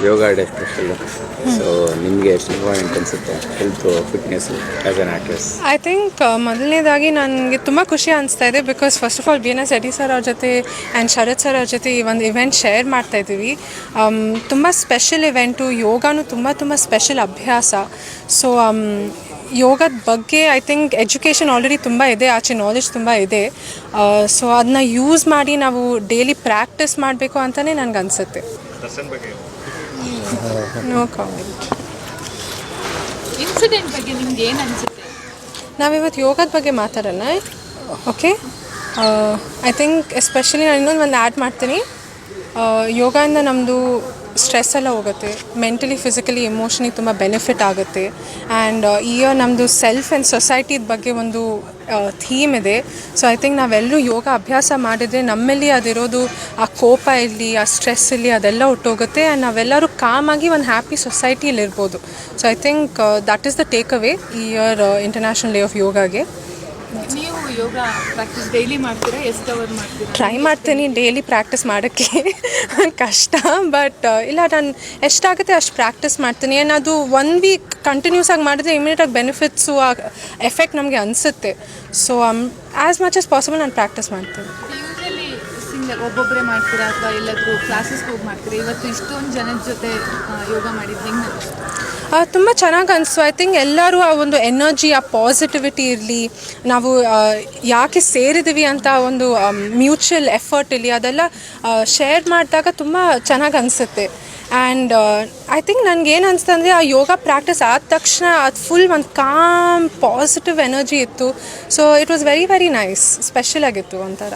ಯೋಗ day special. So ನಿಮಗೆ ಎಷ್ಟು important ಅನಿಸುತ್ತೆ health fitness as an actress? I think ಮೊದಲನೇದಾಗಿ ನನಗೆ ತುಂಬ ಖುಷಿ ಅನಿಸ್ತಾ ಇದೆ. Because first of all B N S ಎಡಿ ಸರ್ ಅವ್ರ ಜೊತೆ ಆ್ಯಂಡ್ ಶರತ್ ಸರ್ ಅವ್ರ ಜೊತೆ ಈ ಒಂದು ಇವೆಂಟ್ ಶೇರ್ ಮಾಡ್ತಾಯಿದ್ದೀವಿ. ತುಂಬ ಸ್ಪೆಷಲ್ ಇವೆಂಟು. ಯೋಗನೂ ತುಂಬ ತುಂಬ ಸ್ಪೆಷಲ್ ಅಭ್ಯಾಸ. ಸೊ ಯೋಗದ ಬಗ್ಗೆ ಐ ಥಿಂಕ್ ಎಜುಕೇಷನ್ ಆಲ್ರೆಡಿ ತುಂಬ ಇದೆ, ಆಚೆ ನಾಲೆಜ್ ತುಂಬ ಇದೆ. ಸೊ ಅದನ್ನ ಯೂಸ್ ಮಾಡಿ ನಾವು ಡೈಲಿ ಪ್ರಾಕ್ಟೀಸ್ ಮಾಡಬೇಕು ಅಂತಲೇ ನನಗೆ ಅನಿಸುತ್ತೆ. No comment. ಇನ್ಸಿಡೆಂಟ್ ಬಗ್ಗೆ ನಿಮ್ಗೆ ಏನು ಅನಿಸುತ್ತೆ? ನಾವಿವತ್ತು ಯೋಗದ ಬಗ್ಗೆ ಮಾತಾಡೋಣ. ಓಕೆ, ಐ ಥಿಂಕ್ ಎಸ್ಪೆಷಲಿ ನಾನು ಇನ್ನೊಂದು ಆ್ಯಡ್ ಮಾಡ್ತೀನಿ. ಯೋಗದಿಂದ ನಮ್ಮದು ಸ್ಟ್ರೆಸ್ ಎಲ್ಲ ಹೋಗುತ್ತೆ. ಮೆಂಟಲಿ, ಫಿಸಿಕಲಿ, ಎಮೋಷನಿಗೆ ತುಂಬ ಬೆನಿಫಿಟ್ ಆಗುತ್ತೆ. ಆ್ಯಂಡ್ ಈ ಇಯರ್ ನಮ್ಮದು ಸೆಲ್ಫ್ ಆ್ಯಂಡ್ ಸೊಸೈಟಿ ಬಗ್ಗೆ ಒಂದು ಥೀಮ್ ಇದೆ. ಸೊ ಐ ಥಿಂಕ್ ನಾವೆಲ್ಲರೂ ಯೋಗ ಅಭ್ಯಾಸ ಮಾಡಿದರೆ ನಮ್ಮಲ್ಲಿ ಅದಿರೋದು ಆ ಕೋಪ ಇರಲಿ, ಆ ಸ್ಟ್ರೆಸ್ ಇರಲಿ, ಅದೆಲ್ಲ ಹೊಟ್ಟೋಗುತ್ತೆ. ಆ್ಯಂಡ್ ನಾವೆಲ್ಲರೂ ಕಾಮಾಗಿ ಒಂದು ಹ್ಯಾಪಿ ಸೊಸೈಟಿಲಿ ಇರ್ಬೋದು. So I think that is the take away ಈ ಇಯರ್ ಇಂಟರ್ನ್ಯಾಷನಲ್ ಡೇ ಆಫ್ ಯೋಗಾಗೆ. ನೀವು ಯೋಗ ಪ್ರಾಕ್ಟೀಸ್ ಡೈಲಿ ಮಾಡ್ತೀರಾ? ಎಷ್ಟು ಅವರ್ ಮಾಡ್ತೀರಾ? ಟ್ರೈ ಮಾಡ್ತೀನಿ ಡೈಲಿ ಪ್ರಾಕ್ಟೀಸ್ ಮಾಡೋಕ್ಕೆ. ಕಷ್ಟ, ಬಟ್ ಇಲ್ಲ, ನಾನು ಎಷ್ಟಾಗುತ್ತೆ ಅಷ್ಟು ಪ್ರಾಕ್ಟೀಸ್ ಮಾಡ್ತೀನಿ. ಅದು 1 ವೀಕ್ ಕಂಟಿನ್ಯೂಸ್ ಆಗಿ ಮಾಡಿದ್ರೆ ಇಮಿಡಿಯೇಟಾಗಿ ಬೆನಿಫಿಟ್ಸು ಆ ಎಫೆಕ್ಟ್ ನಮಗೆ ಅನಿಸುತ್ತೆ. So as much as possible ನಾನು ಪ್ರಾಕ್ಟೀಸ್ ಮಾಡ್ತೀನಿ. ಯೂಶಲಿ ಸಿಂಗಲ್ ಒಬ್ಬೊಬ್ಬರೇ ಮಾಡ್ತೀರಾ ಅಥವಾ ಎಲ್ಲಾದರೂ ಕ್ಲಾಸಸ್ಗೆ ಹೋಗಿ ಮಾಡ್ತೀರಾ? ಇವತ್ತು ಇಷ್ಟೊಂದು ಜನದ ಜೊತೆ ಯೋಗ ಮಾಡಿದ್ದು ಹೆಂಗೆ ಅನಿಸ್ತು? ತುಂಬ ಚೆನ್ನಾಗಿ ಅನಿಸ್ತು. ಐ ಥಿಂಕ್ ಎಲ್ಲರೂ ಆ ಒಂದು ಎನರ್ಜಿ, ಆ ಪಾಸಿಟಿವಿಟಿ ಇರಲಿ, ನಾವು ಯಾಕೆ ಸೇರಿದ್ದೀವಿ ಅಂತ ಒಂದು ಮ್ಯೂಚುವಲ್ ಎಫರ್ಟ್ ಇರಲಿ, ಅದೆಲ್ಲ ಶೇರ್ ಮಾಡಿದಾಗ ತುಂಬ ಚೆನ್ನಾಗಿ ಅನಿಸುತ್ತೆ. ಆ್ಯಂಡ್ ಐ ಥಿಂಕ್ ನನಗೇನು ಅನಿಸ್ತು ಅಂದರೆ ಆ ಯೋಗ ಪ್ರಾಕ್ಟೀಸ್ ಆದ ತಕ್ಷಣ ಅದು ಫುಲ್ ಒಂದು ಕಾಮ್ ಪಾಸಿಟಿವ್ ಎನರ್ಜಿ ಇತ್ತು. So it was very very nice, special ಆಗಿತ್ತು ಒಂಥರ.